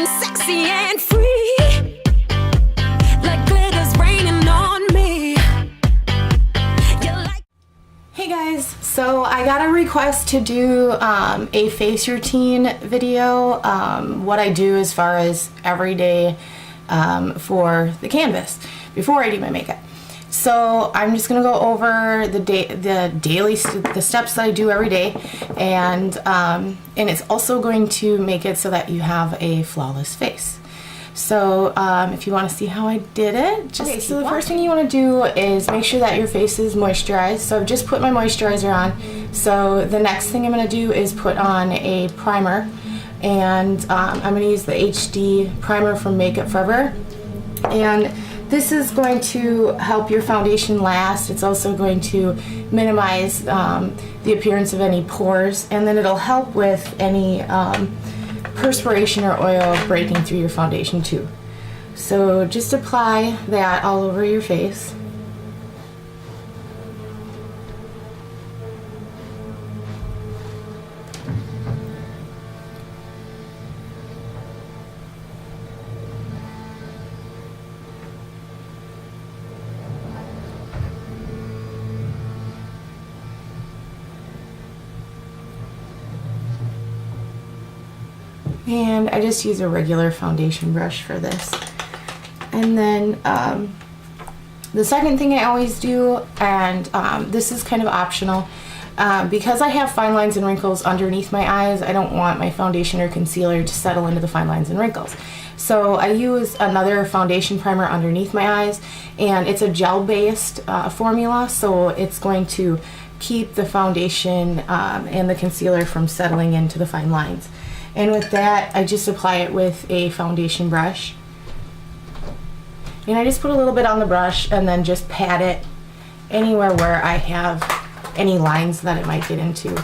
feeling sexy and free, like glitter's raining on me. Hey guys, so I got a request to do a face routine video, what I do as far as every day for the canvas before I do my makeup. So I'm just gonna go over the steps that I do every day, and it's also going to make it so that you have a flawless face. So if you want to see how I did it, just so the first thing you want to do is make sure that your face is moisturized. So I've just put my moisturizer on. So the next thing I'm going to do is put on a primer, and I'm going to use the HD primer from Makeup Forever. And this is going to help your foundation last. It's also going to minimize the appearance of any pores, and then it'll help with any perspiration or oil breaking through your foundation too. So just apply that all over your face. And I just use a regular foundation brush for this. And then the second thing I always do, and this is kind of optional, because I have fine lines and wrinkles underneath my eyes, I don't want my foundation or concealer to settle into the fine lines and wrinkles. So I use another foundation primer underneath my eyes, and it's a gel-based formula, so it's going to keep the foundation and the concealer from settling into the fine lines. And with that, I just apply it with a foundation brush. And I just put a little bit on the brush and then just pat it anywhere where I have any lines that it might get into.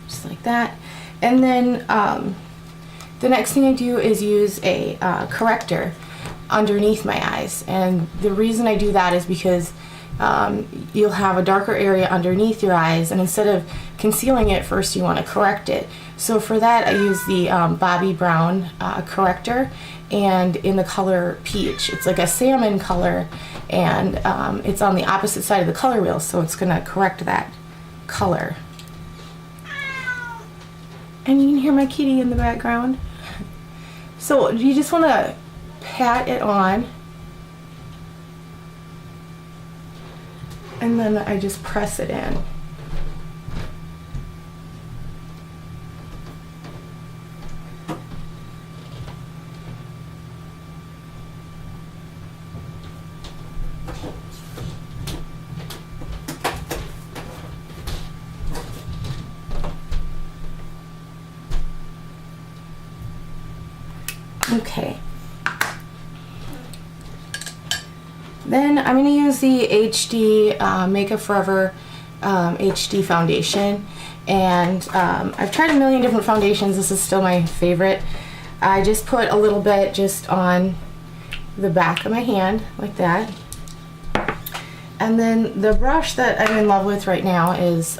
Just like that. And then the next thing I do is use a corrector underneath my eyes. And the reason I do that is because you'll have a darker area underneath your eyes, and instead of concealing it first, you want to correct it. So for that, I use the Bobbi Brown corrector, and in the color Peach. It's like a salmon color, and it's on the opposite side of the color wheel, so it's going to correct that color. And you can hear my kitty in the background. So you just want to pat it on, and then I just press it in. Okay. Then I'm going to use the HD Makeup Forever HD foundation, and I've tried a million different foundations. This is still my favorite. I just put a little bit just on the back of my hand like that, and then the brush that I'm in love with right now is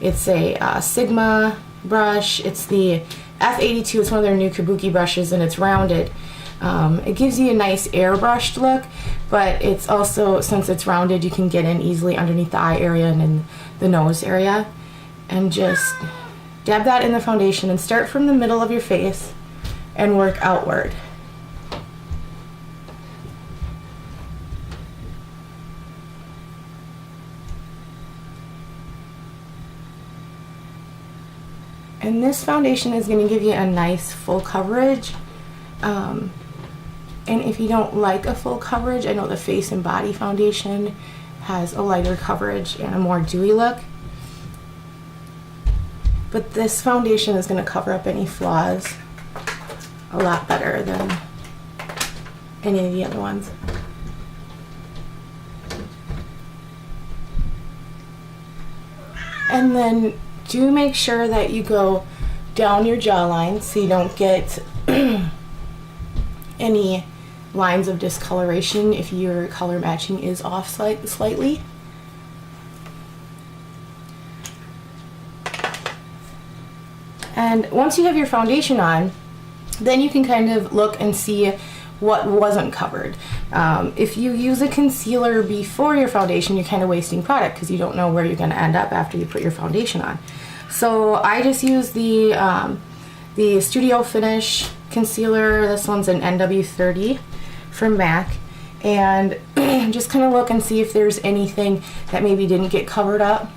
it's a Sigma brush. It's the F82. It's one of their new kabuki brushes, and it's rounded. It gives you a nice airbrushed look, but it's also, since it's rounded, you can get in easily underneath the eye area and in the nose area. And just dab that in the foundation and start from the middle of your face and work outward. And this foundation is going to give you a nice full coverage. And if you don't like a full coverage, I know the Face and Body foundation has a lighter coverage and a more dewy look. But this foundation is going to cover up any flaws a lot better than any of the other ones. And then do make sure that you go down your jawline so you don't get any lines of discoloration if your color matching is off slightly. And once you have your foundation on, then you can kind of look and see what wasn't covered. If you use a concealer before your foundation, you're kind of wasting product because you don't know where you're going to end up after you put your foundation on. So I just use the Studio Finish concealer. This one's an NW30 from MAC, and just kind of look and see if there's anything that maybe didn't get covered up.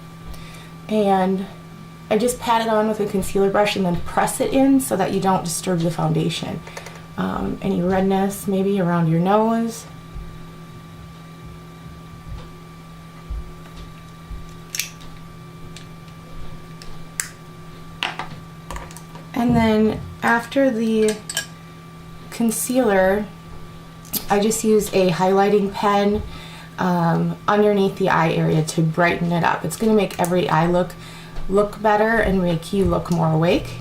And I just pat it on with a concealer brush and then press it in so that you don't disturb the foundation. Any redness maybe around your nose. And then after the concealer, I just use a highlighting pen underneath the eye area to brighten it up. It's going to make every eye look better and make you look more awake.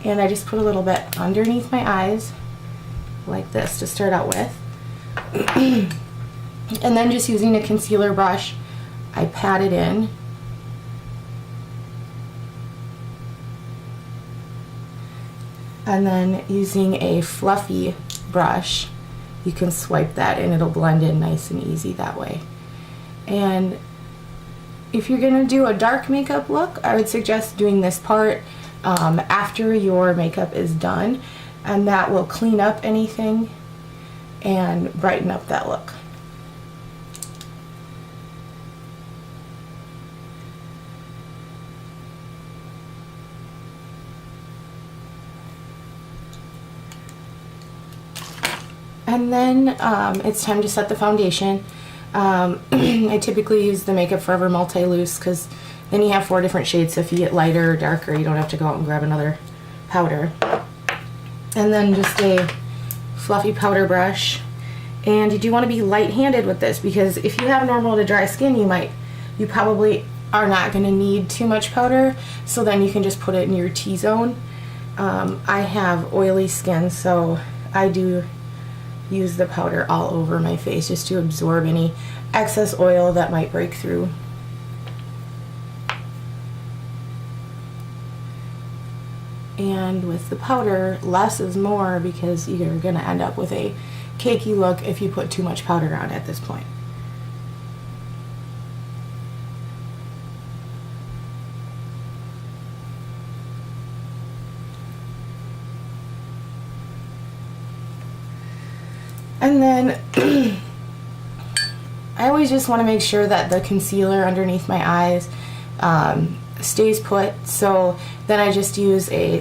And I just put a little bit underneath my eyes like this to start out with. And then just using a concealer brush, I pat it in. And then using a fluffy brush, you can swipe that and it'll blend in nice and easy that way. And if you're gonna do a dark makeup look, I would suggest doing this part after your makeup is done, and that will clean up anything and brighten up that look. And then it's time to set the foundation. I typically use the Makeup Forever Multi-Loose because then you have 4 different shades, so if you get lighter or darker, you don't have to go out and grab another powder. And then just a fluffy powder brush. And you do want to be light-handed with this because if you have normal to dry skin, you probably are not going to need too much powder, so then you can just put it in your T-zone. I have oily skin, so I do use the powder all over my face just to absorb any excess oil that might break through. And with the powder, less is more because you're going to end up with a cakey look if you put too much powder on at this point. And then I always just want to make sure that the concealer underneath my eyes stays put. So then I just use a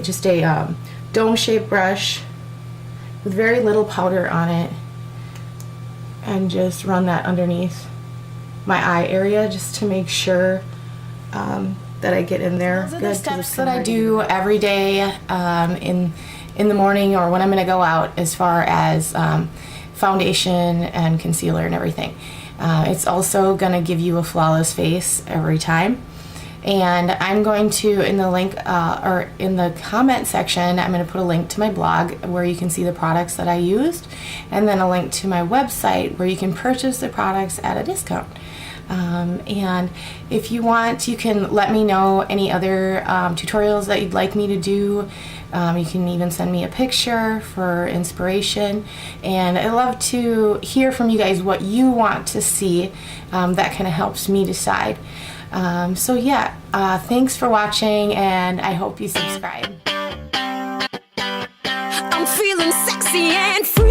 dome-shaped brush with very little powder on it, and just run that underneath my eye area just to make sure that I get in there. Those are the steps that I do every day in the morning or when I'm going to go out, as far as foundation and concealer and everything. It's also going to give you a flawless face every time. And I'm going to, in the link or in the comment section, I'm going to put a link to my blog where you can see the products that I used, and then a link to my website where you can purchase the products at a discount. And if you want, you can let me know any other tutorials that you'd like me to do. You can even send me a picture for inspiration, and I love to hear from you guys what you want to see. That kind of helps me decide. So yeah, thanks for watching, and I hope you subscribe. I'm feeling sexy and free.